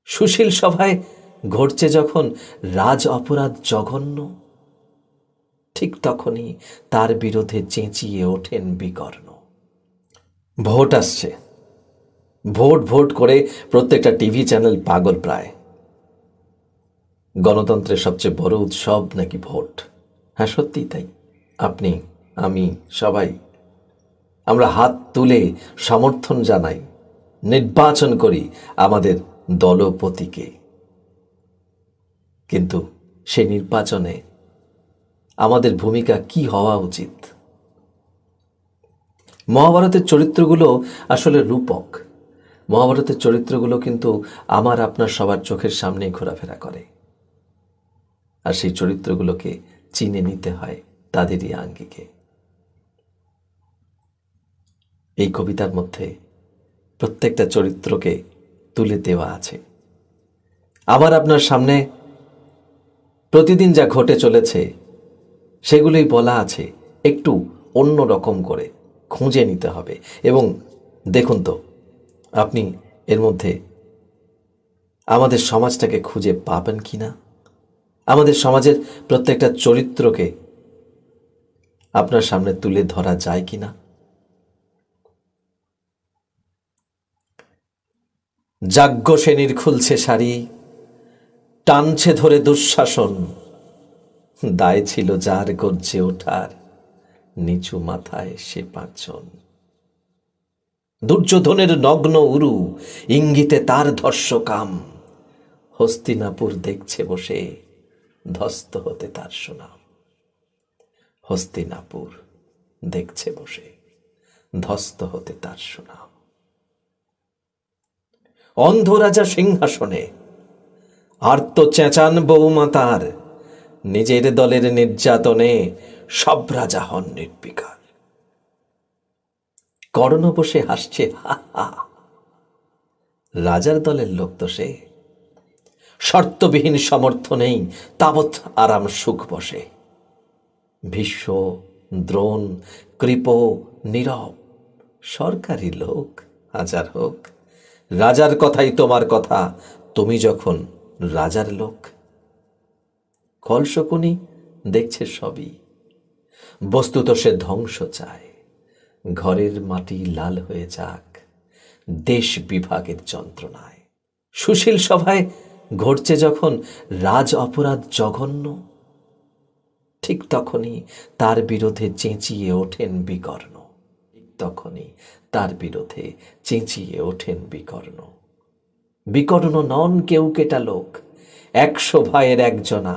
সুশীল সভায় ঘটছে যখন রাজ অপরাধ জঘন্য, ঠিক তখনই তার বিরুদ্ধে চেঁচিয়ে ওঠেন বিকর্ণ। ভোট আসছে, ভোট ভোট করে প্রত্যেকটা টিভি চ্যানেল পাগল প্রায়। গণতন্ত্রের সবচেয়ে বড় উৎসব নাকি ভোট। হ্যাঁ, সত্যিই তাই। আপনি, আমি, সবাই আমরা হাত তুলে সমর্থন জানাই, নির্বাচন করি আমাদের দলপতিকে। কিন্তু সে নির্বাচনে আমাদের ভূমিকা কি হওয়া উচিত? মহাভারতের চরিত্রগুলো আসলে রূপক। মহাভারতের চরিত্রগুলো কিন্তু আমার আপনার সবার চোখের সামনেই ঘোরাফেরা করে, আর সেই চরিত্রগুলোকে চিনে নিতে হয় তাদেরই আঙ্গিকে। এই কবিতার মধ্যে প্রত্যেকটা চরিত্রকে তুলে দেওয়া আছে। আবার আপনার সামনে প্রতিদিন যা ঘটে চলেছে সেগুলোই বলা আছে, একটু অন্য রকম করে খুঁজে নিতে হবে। এবং দেখুন তো আপনি এর মধ্যে আমাদের সমাজটাকে খুঁজে পাবেন কি না, আমাদের সমাজের প্রত্যেকটা চরিত্রকে আপনার সামনে তুলে ধরা যায় কি না। যাজ্ঞ শ্রেণীর খুলছে শাড়ি, টানছে ধরে দুঃশাসন, দায় ছিল যার গর্জে ওঠার, নিচু মাথায় সে পাঁচজন। দুর্যোধনের নগ্ন উরু, ইঙ্গিতে তার ধর্ষকাম, হস্তিনাপুর দেখছে বসে, ধ্বস্ত হতে তার সুনাম। হস্তিনাপুর দেখছে বসে, ধ্বস্ত হতে তার সুনাম। অন্ধ রাজা সিংহাসনে, আর্ত চেঁচান বৌমা তার, নিজের দলের নির্যাতনে সব রাজা হন নির্বিকার। কর্ণ বসে হাসছে হা হা, রাজার দলের লোক তো সে। শর্তবিহীন সমর্থনেই তাবৎ আরাম সুখ বসে। ভীষ্ম, দ্রোণ, কৃপ, নীরব, সরকারি লোক হাজার হোক, রাজার কথাই তোমার কথা, তুমি যখন রাজার লোক। কলশকুনি দেখছে সবই, বস্তুত সে ধ্বংস চায়, ঘরের মাটি লাল হয়ে যাক দেশ বিভাগের যন্ত্রণায়। সুশীল সভায় ঘটছে যখন রাজ অপরাধ জঘন্য, ঠিক তখনই তার বিরুদ্ধে চেঁচিয়ে ওঠেন বিকর্ণ। তখনই তার বিরুদ্ধে চেঁচিয়ে ওঠেন বিকর্ণ। বিকর্ণ নন কেউ কেটা লোক, 100 ভাইয়ের একজনা,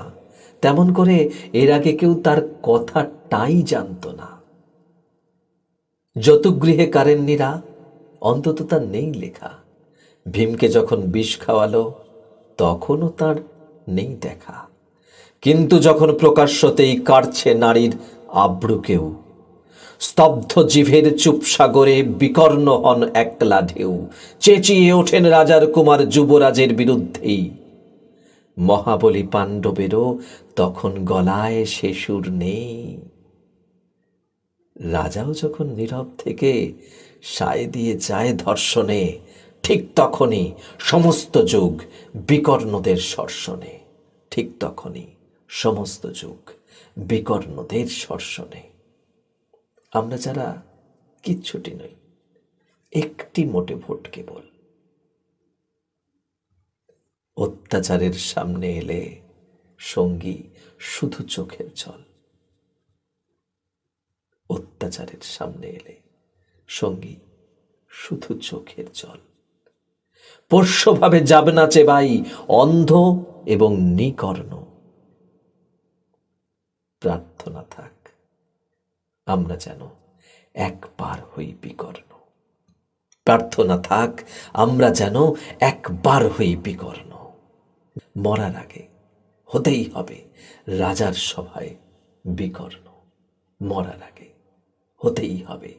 তেমন করে এর আগে কেউ তার কথাটাই জানত না। যতুগৃহে কারেন্নিরা, অন্তত তার নেই লেখা। ভীমকে যখন বিষ খাওয়ালো তখনও তার নেই দেখা। কিন্তু যখন প্রকাশ্যতেই কাটছে নারীর আব্রুকেও, স্তব্ধ জিভের চুপসাগরে বিকর্ণ হন একলা ঢেউ, চেঁচিয়ে ওঠেন রাজার কুমার যুবরাজের বিরুদ্ধেই। মহাবলী পাণ্ডবেরও তখন গলায় সে সুর নেই। রাজাও যখন নীরব থেকে সায় দিয়ে যায় ধর্ষণে, ঠিক তখনই সমস্ত যুগ বিকর্ণদের শর্ষণে। ঠিক তখনই সমস্ত যুগ বিকর্ণদের শর্ষণে। আমরা যারা কিচ্ছুটি নই, একটি মোটে ভোট কেবল, অত্যাচারের সামনে এলে সঙ্গী শুধু চোখের জল। অত্যাচারের সামনে এলে সঙ্গী শুধু চোখের জল। পোষ্যভাবে যাবে না চেবাই অন্ধ এবং নিকর্ণ। প্রার্থনা থাক আমরা যেন একবার হই বিকর্ণ। প্রার্থনা থাক আমরা যেন একবার হই বিকর্ণ। মরার আগে হতেই হবে রাজার সভায় বিকর্ণ। মরার আগে হতেই হবে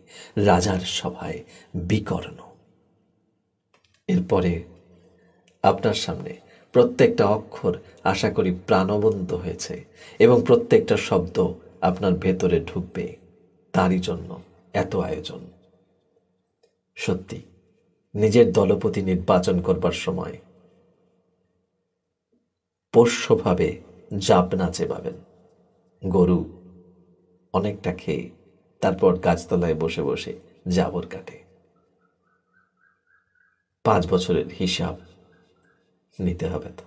রাজার সভায় বিকর্ণ। এরপরে আপনার সামনে প্রত্যেকটা অক্ষর আশা করি প্রাণবন্ত হয়েছে এবং প্রত্যেকটা শব্দ আপনার ভেতরে ঢুকবে, তারই জন্য এত আয়োজন। সত্যি নিজের দলপতি নির্বাচন করবার সময় পোষ্যভাবে জাবনা চেবাবেন। গরু অনেকটা খেয়ে তারপর গাছতলায় বসে বসে জাবর কাটে। 5 বছরের হিসাব নিতে হবে তো।